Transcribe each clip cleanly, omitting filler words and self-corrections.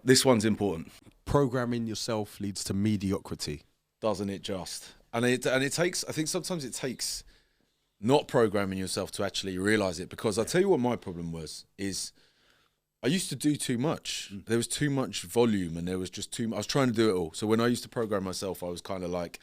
This one's important. Programming yourself leads to mediocrity. Doesn't it just? And it takes, I think sometimes it takes not programming yourself to actually realise it, because I'll tell you what my problem is I used to do too much. There was too much volume and there was just too much. I was trying to do it all. So when I used to program myself, I was kind of like,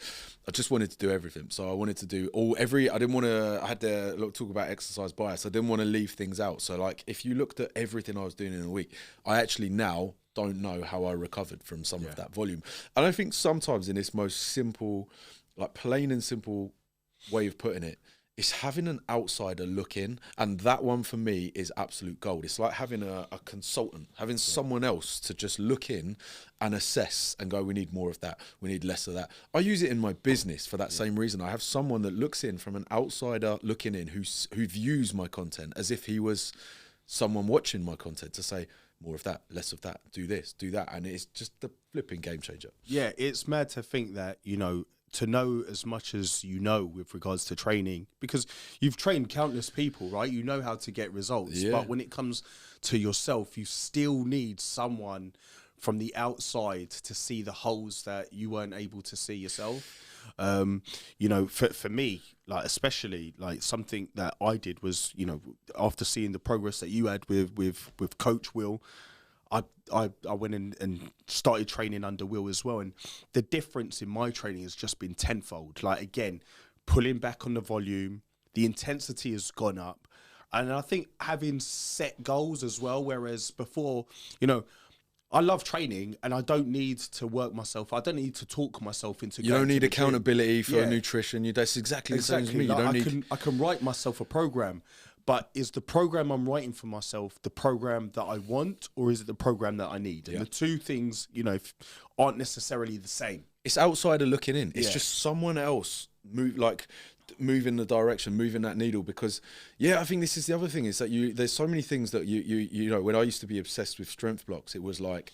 I just wanted to do everything. So I wanted to do I didn't want to, I had to talk about exercise bias. I didn't want to leave things out. So like, if you looked at everything I was doing in a week, I actually now don't know how I recovered from some of that volume. And I think sometimes in this most simple, like plain and simple way of putting it, it's having an outsider look in, and that one for me is absolute gold. It's like having a consultant, having someone else to just look in and assess and go, we need more of that, we need less of that. I use it in my business for that same reason. I have someone that looks in from an outsider looking in who views my content as if he was someone watching my content, to say, more of that, less of that, do this, do that. And it's just the flipping game changer. Yeah, it's mad to think that, you know, to know as much as you know with regards to training, because you've trained countless people, right? You know how to get results. But when it comes to yourself, you still need someone from the outside to see the holes that you weren't able to see yourself. You know, for me, like especially like something that I did was, you know, after seeing the progress that you had with Coach Will, I went in and started training under Will as well, and the difference in my training has just been tenfold. Like again, pulling back on the volume, the intensity has gone up, and I think having set goals as well. Whereas before, you know, I love training and I don't need to work myself. I don't need to talk myself into. You don't need accountability for nutrition. That's exactly the same as me. Like you don't I can write myself a program. But is the program I'm writing for myself the program that I want, or is it the program that I need? And the two things, you know, aren't necessarily the same. It's outsider looking in. It's just someone else moving the direction, moving that needle. Because I think this is the other thing, is that there's so many things that you know, when I used to be obsessed with strength blocks, it was like,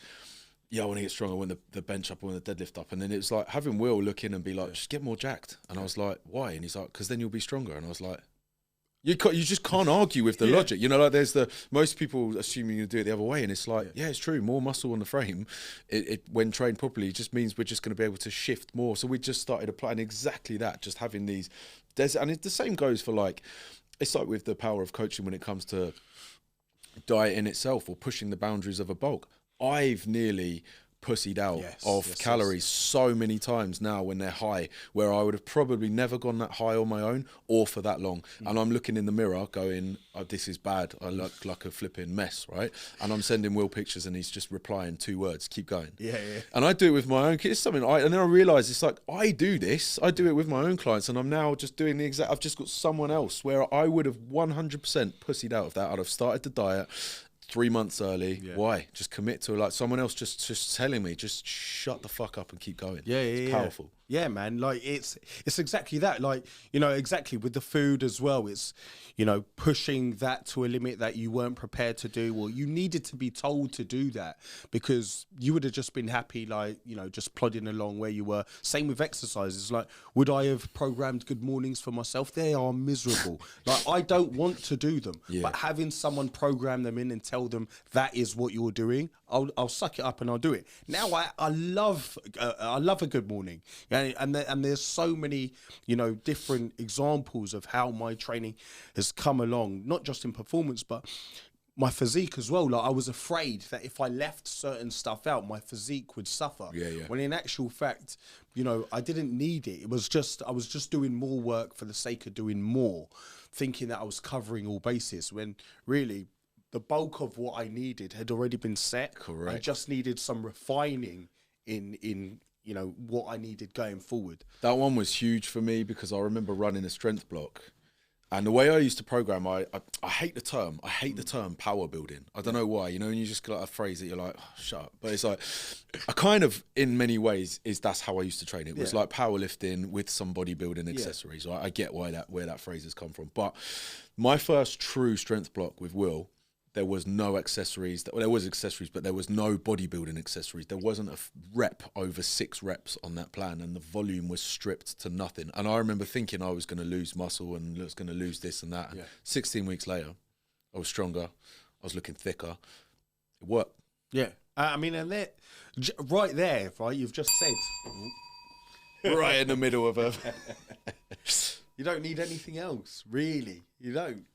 I want to get stronger, I want the bench up, I want the deadlift up. And then it was like having Will look in and be like, just get more jacked. And I was like, why? And he's like, because then you'll be stronger. And I was like, you just can't argue with the logic. You know, like there's most people assuming you do it the other way, and it's like, it's true, more muscle on the frame, it when trained properly, just means we're just going to be able to shift more. So we just started applying exactly that, just having the same goes for, like, it's like with the power of coaching when it comes to diet in itself or pushing the boundaries of a bulk. I've nearly pussied out of calories so many times now when they're high, where I would have probably never gone that high on my own or for that long. And I'm looking in the mirror going, this is bad, I look like a flipping mess, right? And I'm sending Will pictures and he's just replying 2 words, keep going. And I do it with my own kids. It's something and then I realise it's like, I do it with my own clients, and I'm now just doing I've just got someone else where I would have 100% pussied out of that. I'd have started the diet 3 months early. Why? Just commit to it. Like someone else just telling me, just shut the fuck up and keep going. It's powerful. Yeah, man. Like it's exactly that. Like, you know, exactly with the food as well. It's, you know, pushing that to a limit that you weren't prepared to do, or you needed to be told to do that, because you would have just been happy, like, you know, just plodding along where you were. Same with exercises. Like, would I have programmed good mornings for myself? They are miserable. Like, I don't want to do them, but having someone program them in and tell them that is what you're doing, I'll suck it up and I'll do it. Now I love a good morning. And there's so many, you know, different examples of how my training has come along, not just in performance, but my physique as well. Like, I was afraid that if I left certain stuff out, my physique would suffer. When in actual fact, you know, I didn't need it. It was just, I was just doing more work for the sake of doing more, thinking that I was covering all bases, when really the bulk of what I needed had already been set. I just needed some refining in you know, what I needed going forward. That one was huge for me, because I remember running a strength block, and the way I used to program, I hate the term. I hate the term power building. I don't know why. You know, and you just got a phrase that you're like, oh, shut up. But it's like, I kind of, in many ways, that's how I used to train. It was like powerlifting with some bodybuilding accessories. Right? I get where that phrase has come from. But my first true strength block with Will, there was no accessories. There was accessories, but there was no bodybuilding accessories. There wasn't a rep over 6 reps on that plan, and the volume was stripped to nothing. And I remember thinking I was going to lose muscle and was going to lose this and that. 16 weeks later, I was stronger. I was looking thicker. It worked. Yeah. I mean, and right there, right? You've just said Right in the middle of a. you don't need anything else, really. You don't.